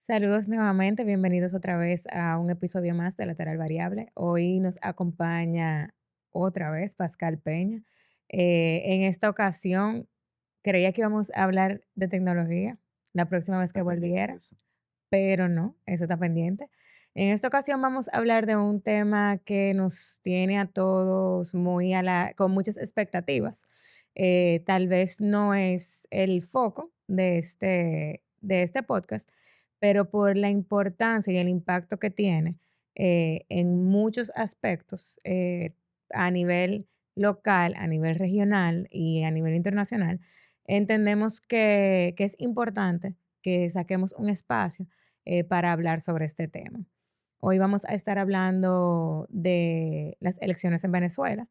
Saludos nuevamente, bienvenidos otra vez a un episodio más de Lateral Variable. Hoy nos acompaña otra vez Pascal Peña. En esta ocasión creía que íbamos a hablar de tecnología la próxima vez que Está pendiente volviera, eso. pero no, eso está pendiente. En esta ocasión vamos a hablar de un tema que nos tiene a todos con muchas expectativas. Tal vez no es el foco de este podcast, pero por la importancia y el impacto que tiene en muchos aspectos a nivel local, a nivel regional y a nivel internacional, entendemos que es importante que saquemos un espacio para hablar sobre este tema. Hoy vamos a estar hablando de las elecciones en Venezuela.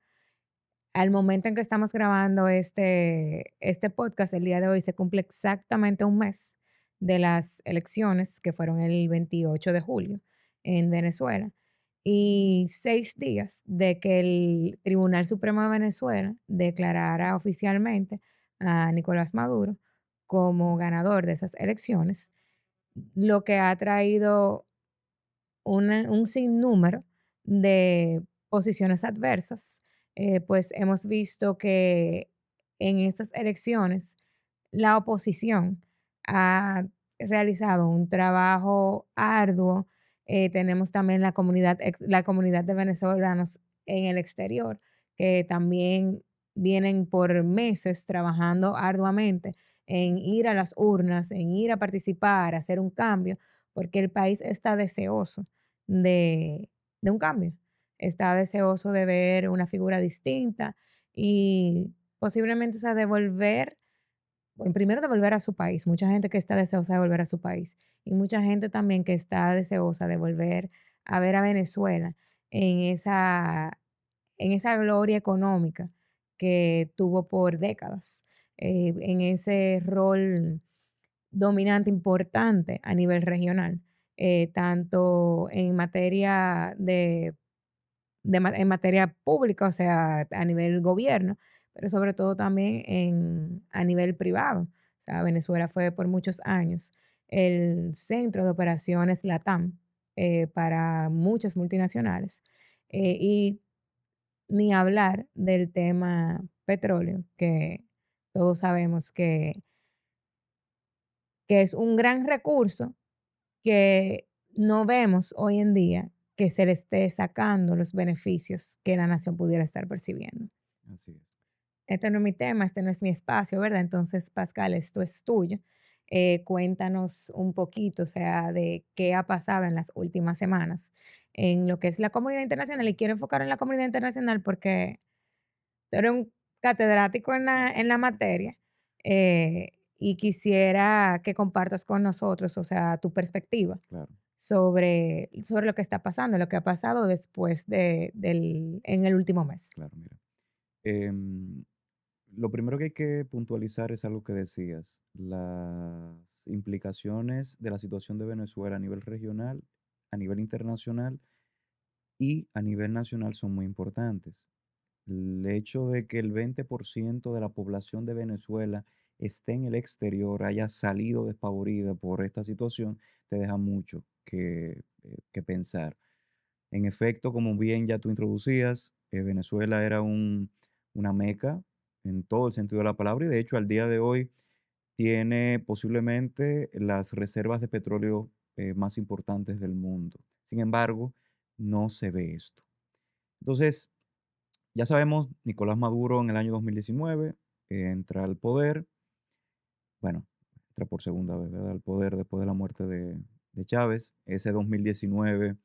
Al momento en que estamos grabando este podcast, el día de hoy se cumple exactamente un mes de las elecciones que fueron el 28 de julio en Venezuela y 6 días de que el Tribunal Supremo de Venezuela declarara oficialmente a Nicolás Maduro como ganador de esas elecciones, lo que ha traído un sinnúmero de posiciones adversas. Pues hemos visto que en estas elecciones la oposición ha realizado un trabajo arduo. Tenemos también la comunidad de venezolanos en el exterior que también vienen por meses trabajando arduamente en ir a las urnas, en ir a participar, a hacer un cambio, porque el país está deseoso de, de un cambio. Está deseoso de ver una figura distinta y posiblemente, o sea, bueno, primero de volver a su país, mucha gente que está deseosa de volver a su país y mucha gente también que está deseosa de volver a ver a Venezuela en esa gloria económica que tuvo por décadas, en ese rol dominante, importante a nivel regional, tanto en materia en materia pública, o sea, a nivel gobierno, pero sobre todo también a nivel privado. O sea, Venezuela fue por muchos años el centro de operaciones LATAM para muchas multinacionales. Y ni hablar del tema petróleo, que todos sabemos que es un gran recurso que no vemos hoy en día que se le esté sacando los beneficios que la nación pudiera estar percibiendo. Así es. Este no es mi tema, este no es mi espacio, ¿verdad? Entonces, Pascal, esto es tuyo. Cuéntanos un poquito, o sea, de qué ha pasado en las últimas semanas en lo que es la comunidad internacional. Y quiero enfocar en la comunidad internacional porque tú eres un catedrático en la materia, y quisiera que compartas con nosotros, o sea, tu perspectiva Claro, sobre lo que está pasando, lo que ha pasado después en el último mes. claro, mira. Em, lo primero que hay que puntualizar es algo que decías, las implicaciones de la situación de Venezuela a nivel regional, a nivel internacional y a nivel nacional son muy importantes. El hecho de que el 20% de la población de Venezuela esté en el exterior, haya salido despavorida por esta situación, te deja mucho que pensar. En efecto, como bien ya tú introducías, Venezuela era una meca en todo el sentido de la palabra y de hecho al día de hoy tiene posiblemente las reservas de petróleo más importantes del mundo. Sin embargo, no se ve esto. Entonces, ya sabemos, Nicolás Maduro en el año 2019 entra al poder, bueno, entra por segunda vez, ¿verdad? Al poder después de la muerte de Chávez. Ese 2019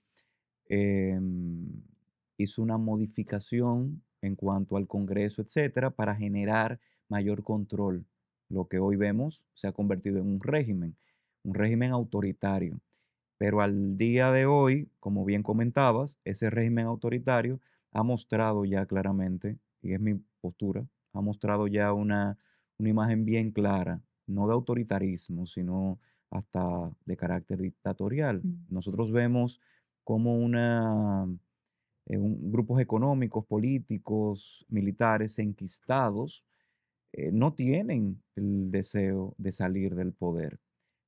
em, hizo una modificación en cuanto al Congreso, etcétera, para generar mayor control. Lo que hoy vemos se ha convertido en un régimen autoritario. Pero al día de hoy, como bien comentabas, ese régimen autoritario ha mostrado ya claramente, y es mi postura, ha mostrado ya una imagen bien clara, no de autoritarismo, sino hasta de carácter dictatorial. Mm. Nosotros vemos como grupos económicos, políticos, militares enquistados no tienen el deseo de salir del poder.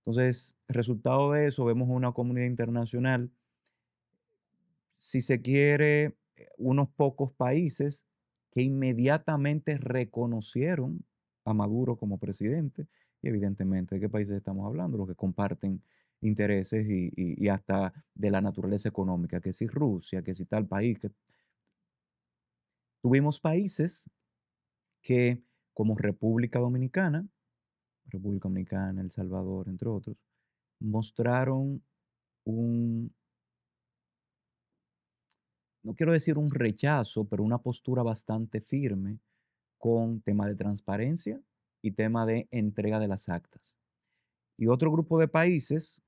Entonces, resultado de eso, vemos una comunidad internacional, si se quiere, unos pocos países que inmediatamente reconocieron a Maduro como presidente, y evidentemente, ¿de qué países estamos hablando? Los que comparten intereses y hasta de la naturaleza económica, que si Rusia, que si tal país, que tuvimos países que, como República Dominicana, El Salvador, entre otros, mostraron un, no quiero decir un rechazo, pero una postura bastante firme con tema de transparencia y tema de entrega de las actas. Y otro grupo de países,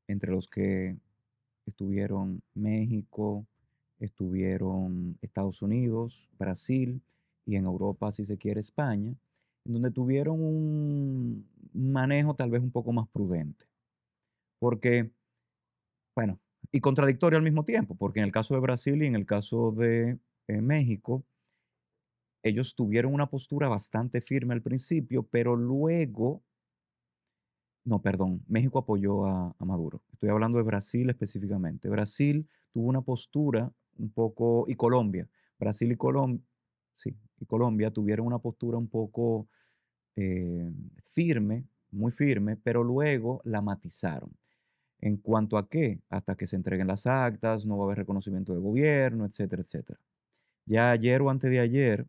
entre los que estuvieron México, estuvieron Estados Unidos, Brasil y en Europa, si se quiere, España, en donde tuvieron un manejo tal vez un poco más prudente. Porque, bueno, y contradictorio al mismo tiempo, porque en el caso de Brasil y en el caso de México, ellos tuvieron una postura bastante firme al principio, pero luego, no, perdón, México apoyó a Maduro. Estoy hablando de Brasil específicamente. Brasil tuvo una postura un poco, y Colombia, Brasil y Colombia, sí, y Colombia tuvieron una postura un poco firme, muy firme, pero luego la matizaron. ¿En cuanto a qué? Hasta que se entreguen las actas, no va a haber reconocimiento de gobierno, etcétera, etcétera. Ya ayer o antes de ayer,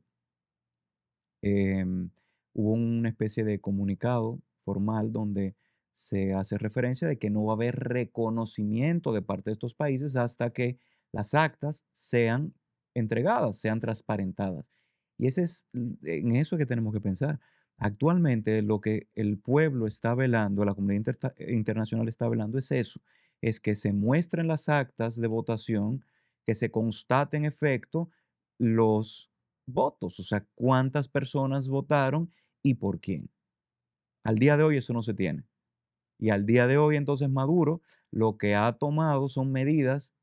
em, hubo una especie de comunicado formal donde se hace referencia de que no va a haber reconocimiento de parte de estos países hasta que las actas sean entregadas, sean transparentadas. Y ese es, en eso que tenemos que pensar. Actualmente lo que el pueblo está velando, la comunidad internacional está velando es eso, es que se muestren las actas de votación, que se constate en efecto los votos, o sea, cuántas personas votaron y por quién. Al día de hoy eso no se tiene. Y al día de hoy entonces Maduro lo que ha tomado son medidas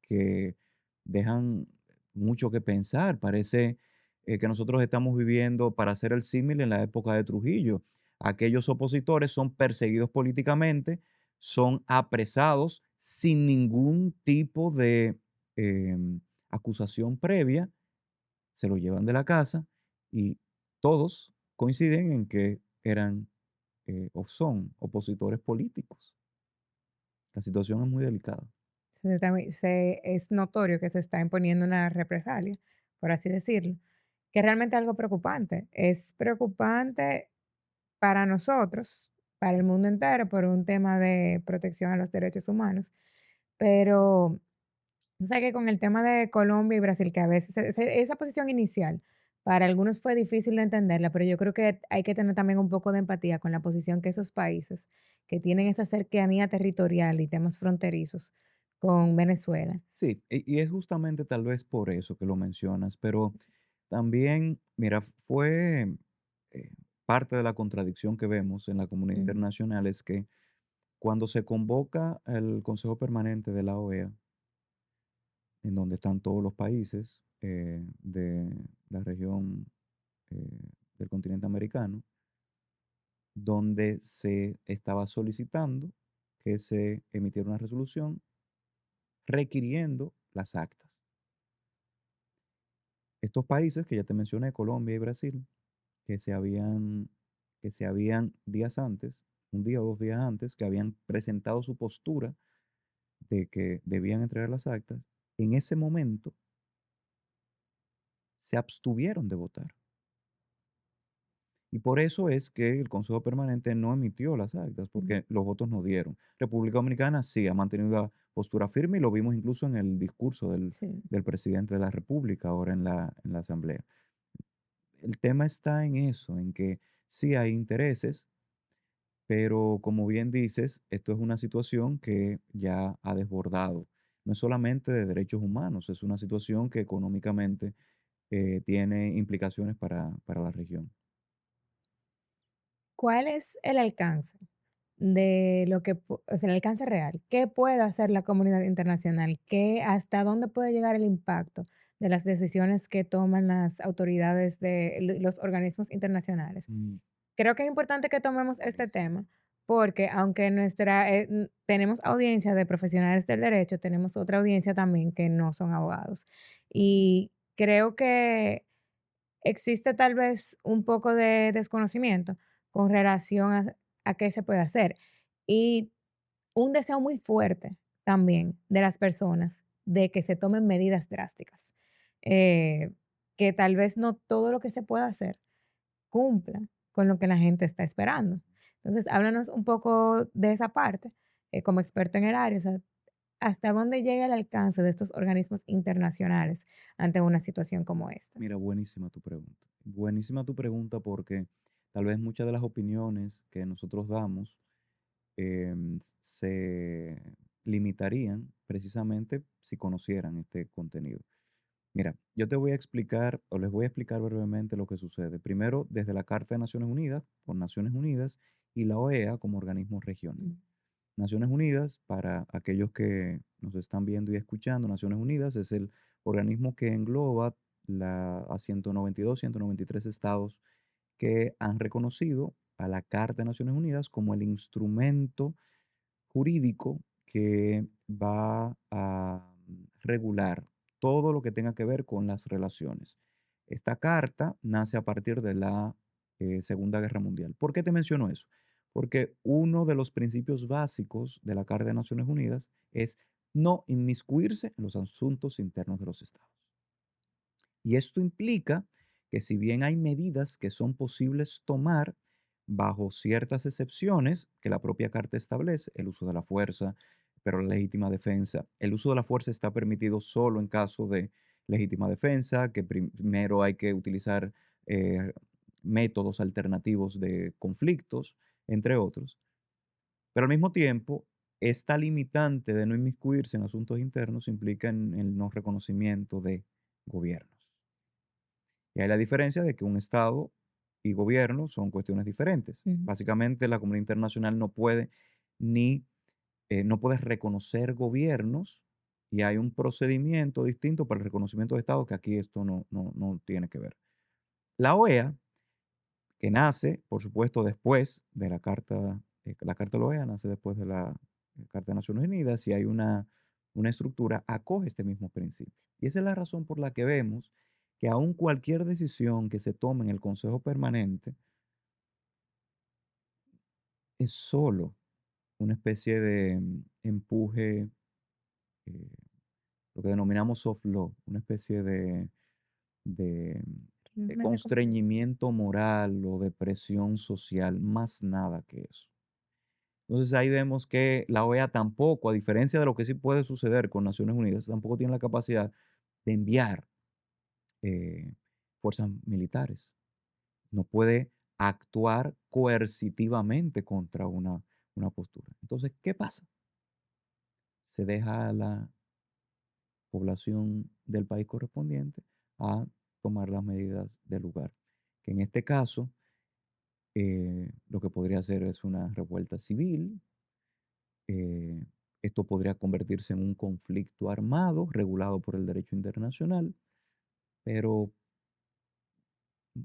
que dejan mucho que pensar. Parece que nosotros estamos viviendo, para hacer el símil, en la época de Trujillo. Aquellos opositores son perseguidos políticamente, son apresados sin ningún tipo de acusación previa, se lo llevan de la casa y todos coinciden en que eran o son opositores políticos. La situación es muy delicada. Es notorio que se está imponiendo una represalia, por así decirlo, que realmente es algo preocupante. Es preocupante para nosotros, para el mundo entero, por un tema de protección a los derechos humanos, pero o sea que con el tema de Colombia y Brasil, que a veces esa posición inicial para algunos fue difícil de entenderla, pero yo creo que hay que tener también un poco de empatía con la posición que esos países que tienen esa cercanía territorial y temas fronterizos con Venezuela. Sí, y es justamente tal vez por eso que lo mencionas, pero también, mira, fue eh, parte de la contradicción que vemos en la comunidad Ujú. internacional es que cuando se convoca el Consejo Permanente de la OEA, en donde están todos los países de la región eh, del continente americano, donde se estaba solicitando que se emitiera una resolución requiriendo las actas. Estos países que ya te mencioné, Colombia y Brasil, que se habían, que se habían días antes, un día o 2 días antes, que habían presentado su postura de que debían entregar las actas, en ese momento se abstuvieron de votar. Y por eso es que el Consejo Permanente no emitió las actas, Ujú. porque los votos no dieron. República Dominicana sí ha mantenido la postura firme y lo vimos incluso en el discurso Sí. del presidente de la República ahora en la Asamblea. El tema está en eso, en que sí hay intereses, pero como bien dices, esto es una situación que ya ha desbordado. No es solamente de derechos humanos, es una situación que económicamente tiene implicaciones para la región. ¿Cuál es el alcance de lo que, o sea, el alcance real? ¿Qué puede hacer la comunidad internacional? ¿Hasta dónde puede llegar el impacto de las decisiones que toman las autoridades de los organismos internacionales? Mm, Creo que es importante que tomemos este tema porque aunque tenemos audiencia de profesionales del derecho, tenemos otra audiencia también que no son abogados. Y creo que existe tal vez un poco de desconocimiento con relación a qué se puede hacer. Y un deseo muy fuerte también de las personas de que se tomen medidas drásticas, eh, que tal vez no todo lo que se pueda hacer cumpla con lo que la gente está esperando. Entonces, háblanos un poco de esa parte, como experto en el área, o sea, ¿hasta dónde llega el alcance de estos organismos internacionales ante una situación como esta? Mira, buenísima tu pregunta. Buenísima tu pregunta porque tal vez muchas de las opiniones que nosotros damos se limitarían precisamente si conocieran este contenido. Mira, yo te voy a explicar o les voy a explicar brevemente lo que sucede. Primero, desde la Carta de Naciones Unidas, por Naciones Unidas, y la OEA como organismo regional. Mm, Naciones Unidas, para aquellos que nos están viendo y escuchando, Naciones Unidas es el organismo que engloba a 192, 193 estados que han reconocido a la Carta de Naciones Unidas como el instrumento jurídico que va a regular todo lo que tenga que ver con las relaciones. Esta carta nace a partir de la Segunda Guerra Mundial. ¿Por qué te menciono eso? Porque uno de los principios básicos de la Carta de Naciones Unidas es no inmiscuirse en los asuntos internos de los estados. Y esto implica que si bien hay medidas que son posibles tomar bajo ciertas excepciones que la propia Carta establece, el uso de la fuerza, pero la legítima defensa, el uso de la fuerza está permitido solo en caso de legítima defensa, que primero hay que utilizar eh, métodos alternativos de conflictos, entre otros. Pero al mismo tiempo, esta limitante de no inmiscuirse en asuntos internos implica en el no reconocimiento de gobiernos. Y hay la diferencia de que un Estado y gobierno son cuestiones diferentes. ujú. Básicamente, la comunidad internacional no puede ni no puede reconocer gobiernos y hay un procedimiento distinto para el reconocimiento de Estados que aquí esto no tiene que ver. La OEA, que nace, por supuesto, después de la Carta de la OEA nace después de la Carta de Naciones Unidas y hay una estructura, acoge este mismo principio. Y esa es la razón por la que vemos que aún cualquier decisión que se tome en el Consejo Permanente es solo una especie de empuje, eh, lo que denominamos soft law, una especie de, de Realmente complejo. constreñimiento moral o de presión social, más nada que eso. Entonces ahí vemos que la OEA tampoco, a diferencia de lo que sí puede suceder con Naciones Unidas, tampoco tiene la capacidad de enviar eh, fuerzas militares. No puede actuar coercitivamente contra una postura. Entonces, ¿qué pasa? Se deja a la población del país correspondiente a tomar las medidas del lugar. Que en este caso, lo que podría hacer es una revuelta civil. eh, Esto podría convertirse en un conflicto armado regulado por el derecho internacional, pero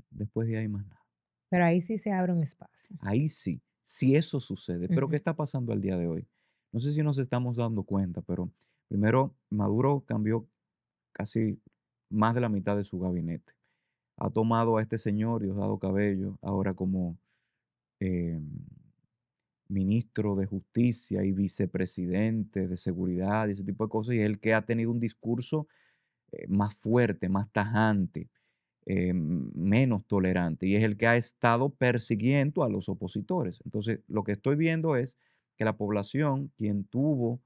después de ahí más nada. Pero ahí sí se abre un espacio. Ahí sí, si eso sucede. Pero ¿qué Ujú. está pasando al día de hoy? No sé si nos estamos dando cuenta, pero primero Maduro cambió casi más de la mitad de su gabinete. Ha tomado a este señor, Diosdado Cabello, ahora como em, ministro de Justicia y vicepresidente de Seguridad y ese tipo de cosas, y es el que ha tenido un discurso más fuerte, más tajante, menos tolerante, y es el que ha estado persiguiendo a los opositores. Entonces, lo que estoy viendo es que la población, quien tuvo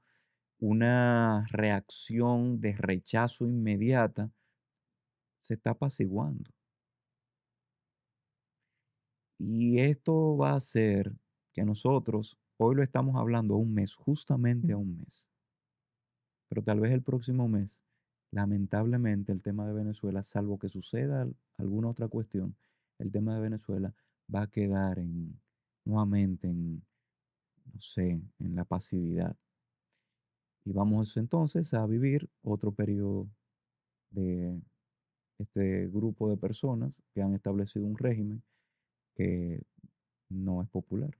una reacción de rechazo inmediata, se está apaciguando. Y esto va a hacer que nosotros, hoy lo estamos hablando a un mes, justamente a Ujú. un mes, pero tal vez el próximo mes, lamentablemente el tema de Venezuela, salvo que suceda alguna otra cuestión, el tema de Venezuela va a quedar nuevamente no sé, en la pasividad. Y vamos entonces a vivir otro periodo de este grupo de personas que han establecido un régimen que no es popular.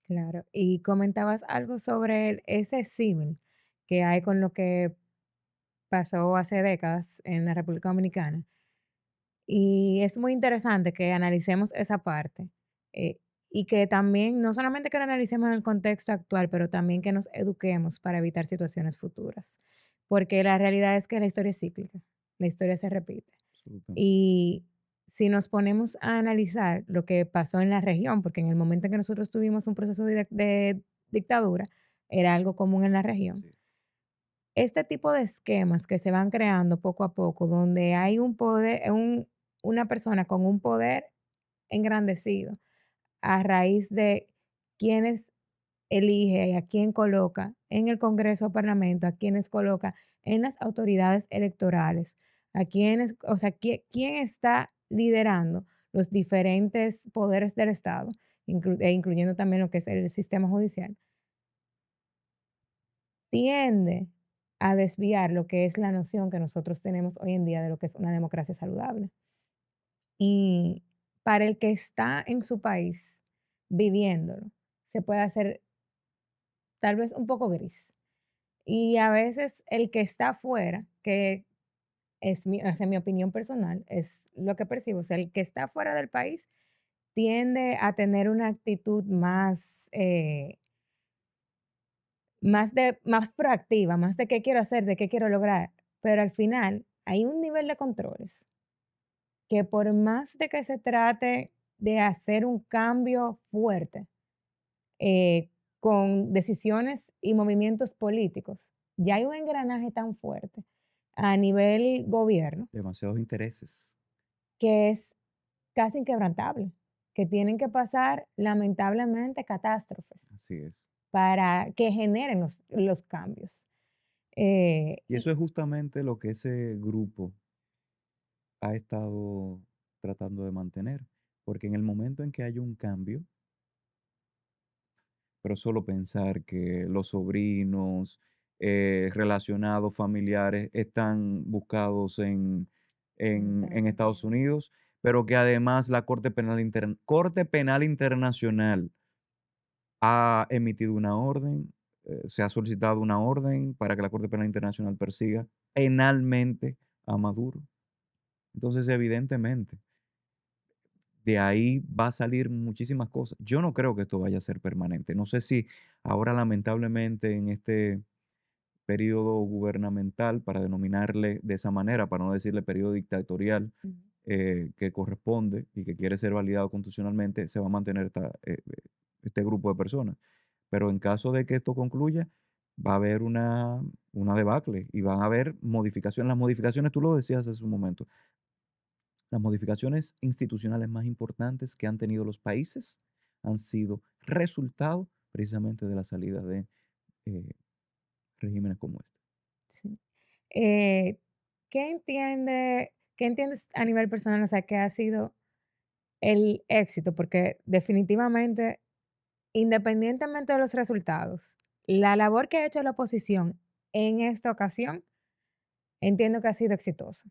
claro. Y comentabas algo sobre ese símil que hay con lo que pasó hace décadas en la República Dominicana. Y es muy interesante que analicemos esa parte, eh, y que también, no solamente que lo analicemos en el contexto actual, pero también que nos eduquemos para evitar situaciones futuras, porque la realidad es que la historia es cíclica, la historia se repite. Absolutamente. Y si nos ponemos a analizar lo que pasó en la región, porque en el momento en que nosotros tuvimos un proceso de dictadura, era algo común en la región. Así es. Este tipo de esquemas que se van creando poco a poco, donde hay un poder, una persona con un poder engrandecido a raíz de quienes elige y a quién coloca en el Congreso o Parlamento, a quienes coloca en las autoridades electorales, a quienes, o sea, quién está liderando los diferentes poderes del Estado, incluyendo también lo que es el sistema judicial, tiende a desviar lo que es la noción que nosotros tenemos hoy en día de lo que es una democracia saludable. Y para el que está en su país viviéndolo, se puede hacer tal vez un poco gris. Y a veces el que está afuera, que es mi, o sea, mi opinión personal, es lo que percibo, o sea, el que está fuera del país tiende a tener una actitud más, más proactiva, más de qué quiero hacer, de qué quiero lograr, pero al final hay un nivel de controles que por más de que se trate de hacer un cambio fuerte, eh, con decisiones y movimientos políticos, ya hay un engranaje tan fuerte a nivel gobierno Demasiados intereses. que es casi inquebrantable, que tienen que pasar lamentablemente catástrofes Así es. para que generen los cambios. Eh, Y eso es justamente lo que ese grupo ha estado tratando de mantener, porque en el momento en que haya un cambio, pero solo pensar que los sobrinos, relacionados, familiares, están buscados en Estados Estados Unidos. Unidos, pero que además la Corte Penal Internacional ha emitido una orden, se ha solicitado una orden para que la Corte Penal Internacional persiga penalmente a Maduro. Entonces, evidentemente, de ahí va a salir muchísimas cosas. Yo no creo que esto vaya a ser permanente. No sé si ahora lamentablemente en este periodo gubernamental, para denominarle de esa manera, para no decirle periodo dictatorial, Ujú. que corresponde y que quiere ser validado constitucionalmente, se va a mantener este grupo de personas. Pero en caso de que esto concluya, va a haber una debacle y van a haber modificaciones. Las modificaciones, tú lo decías hace un momento, las modificaciones institucionales más importantes que han tenido los países han sido resultado precisamente de la salida de eh, regímenes como este. Sí. Eh, qué entiendes a nivel personal, o sea, qué ha sido el éxito? Porque definitivamente, independientemente de los resultados, la labor que ha hecho la oposición en esta ocasión, entiendo que ha sido exitosa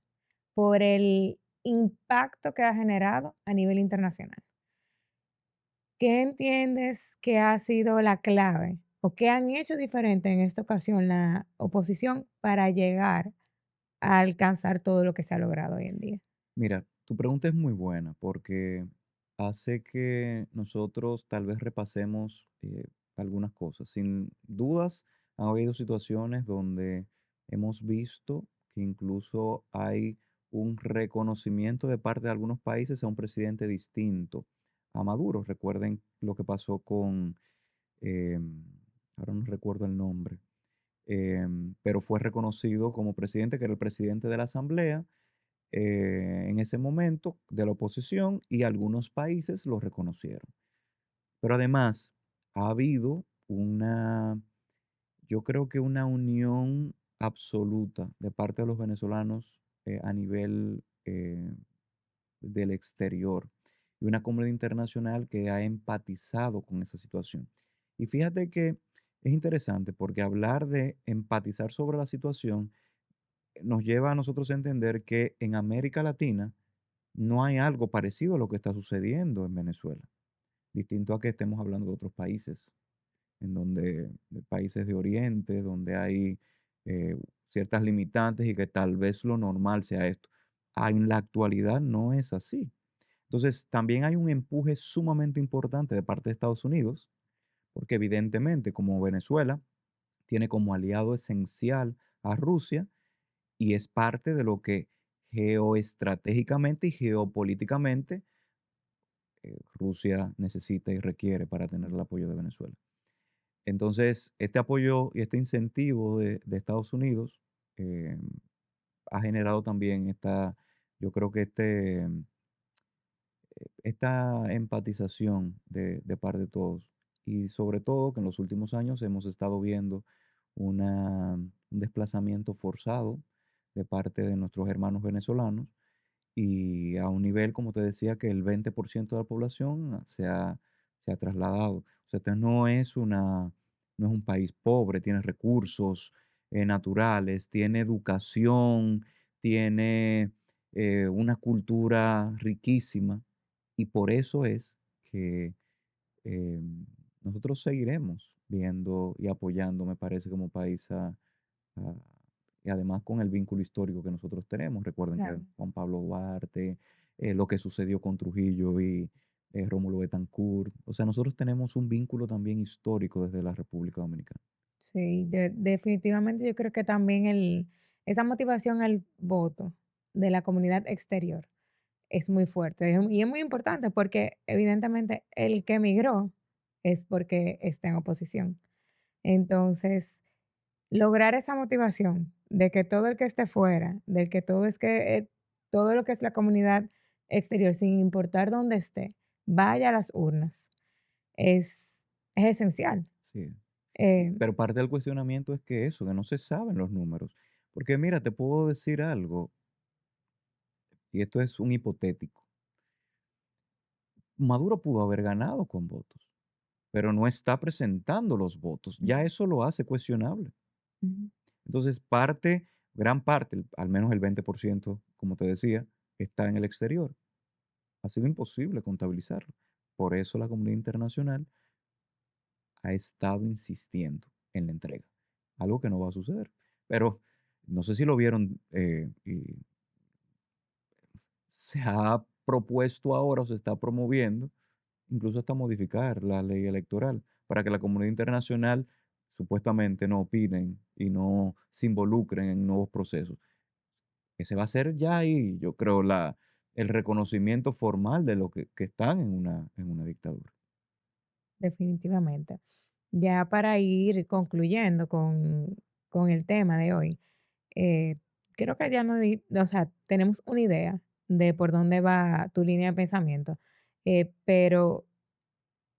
por el impacto que ha generado a nivel internacional. ¿Qué entiendes que ha sido la clave o qué han hecho diferente en esta ocasión la oposición para llegar a alcanzar todo lo que se ha logrado hoy en día? Mira, tu pregunta es muy buena porque hace que nosotros tal vez repasemos algunas cosas. Sin dudas, ha habido situaciones donde hemos visto que incluso hay un reconocimiento de parte de algunos países a un presidente distinto a Maduro. Recuerden lo que pasó con, ahora no recuerdo el nombre, pero fue reconocido como presidente, que era el presidente de la Asamblea en ese momento de la oposición y algunos países lo reconocieron. Pero además ha habido yo creo que una unión absoluta de parte de los venezolanos a nivel del exterior y una comunidad internacional que ha empatizado con esa situación. Y fíjate que es interesante porque hablar de empatizar sobre la situación nos lleva a nosotros a entender que en América Latina no hay algo parecido a lo que está sucediendo en Venezuela. distinto a que estemos hablando de otros países, en donde de países de Oriente, donde hay eh, ciertas limitantes y que tal vez lo normal sea esto. En la actualidad no es así. Entonces, también hay un empuje sumamente importante de parte de Estados Unidos, porque evidentemente, como Venezuela tiene como aliado esencial a Rusia y es parte de lo que geoestratégicamente y geopolíticamente Rusia necesita y requiere para tener el apoyo de Venezuela. Entonces, este apoyo y este incentivo de Estados Unidos eh, ha generado también yo creo que esta empatización de parte de todos. Y sobre todo que en los últimos años hemos estado viendo un desplazamiento forzado de parte de nuestros hermanos venezolanos y a un nivel, como te decía, que el 20% de la población se ha trasladado. O sea, este no es un país pobre, tiene recursos naturales, tiene educación, tiene una cultura riquísima y por eso es que nosotros seguiremos viendo y apoyando, me parece, como país a- y además con el vínculo histórico que nosotros tenemos. Recuerden que Claro. Juan Pablo Duarte, lo que sucedió con Trujillo y Rómulo Betancourt. O sea, nosotros tenemos un vínculo también histórico desde la República Dominicana. Sí, definitivamente yo creo que también esa motivación al voto de la comunidad exterior es muy fuerte y es muy importante porque evidentemente el que emigró es porque está en oposición. Entonces, lograr esa motivación de que todo el que esté fuera, del que todo lo que es la comunidad exterior, sin importar dónde esté, vaya a las urnas, es esencial. Sí. Eh, Pero parte del cuestionamiento es que eso, que no se saben los números. Porque mira, te puedo decir algo, y esto es un hipotético. Maduro pudo haber ganado con votos, pero no está presentando los votos. Ya Ujú, eso lo hace cuestionable. ujú. Entonces, gran parte, al menos el 20%, como te decía, está en el exterior. Ha sido imposible contabilizarlo. Por eso la comunidad internacional ha estado insistiendo en la entrega, algo que no va a suceder. Pero no sé si lo vieron, y se ha propuesto ahora o se está promoviendo, incluso hasta modificar la ley electoral para que la comunidad internacional supuestamente no opinen y no se involucren en nuevos procesos. Que se va a hacer ya ahí, yo creo, el reconocimiento formal de lo que están en una dictadura. Definitivamente. Ya para ir concluyendo con el tema de hoy, eh, creo que ya no, o sea, tenemos una idea de por dónde va tu línea de pensamiento, pero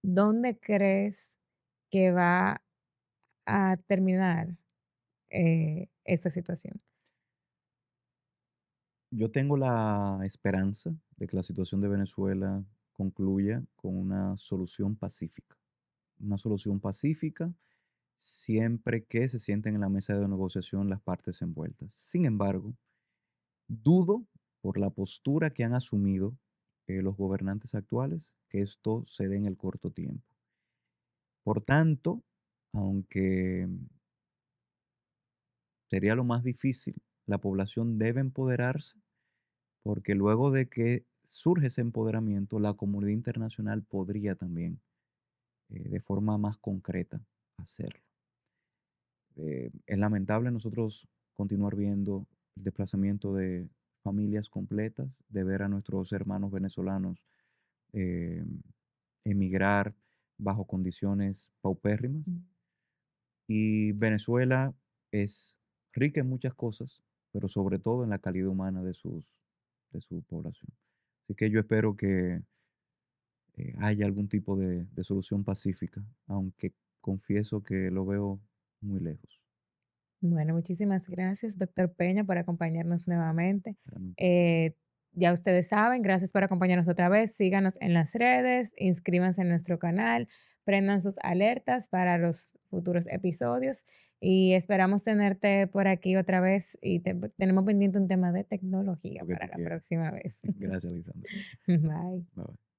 ¿dónde crees que va a terminar esta situación? Yo tengo la esperanza de que la situación de Venezuela concluya con una solución pacífica siempre que se sienten en la mesa de negociación las partes envueltas. Sin embargo, dudo por la postura que han asumido los gobernantes actuales que esto se dé en el corto tiempo. Por tanto, aunque sería lo más difícil, la población debe empoderarse porque luego de que surge ese empoderamiento, la comunidad internacional podría también, de forma más concreta, hacerlo. Es lamentable nosotros continuar viendo el desplazamiento de familias completas, de ver a nuestros hermanos venezolanos eh, emigrar bajo condiciones paupérrimas. Mm. Y Venezuela es rica en muchas cosas, pero sobre todo en la calidad humana de su población. Así que yo espero que haya algún tipo de solución pacífica, aunque confieso que lo veo muy lejos. Bueno, muchísimas gracias, doctor Peña, por acompañarnos nuevamente. Realmente. Eh, ya ustedes saben, gracias por acompañarnos otra vez. Síganos en las redes, inscríbanse en nuestro canal, prendan sus alertas para los futuros episodios y esperamos tenerte por aquí otra vez y tenemos pendiente un tema de tecnología Lo que para tú la quieras. próxima vez. Gracias, Lisandro. Bye. Bye bye.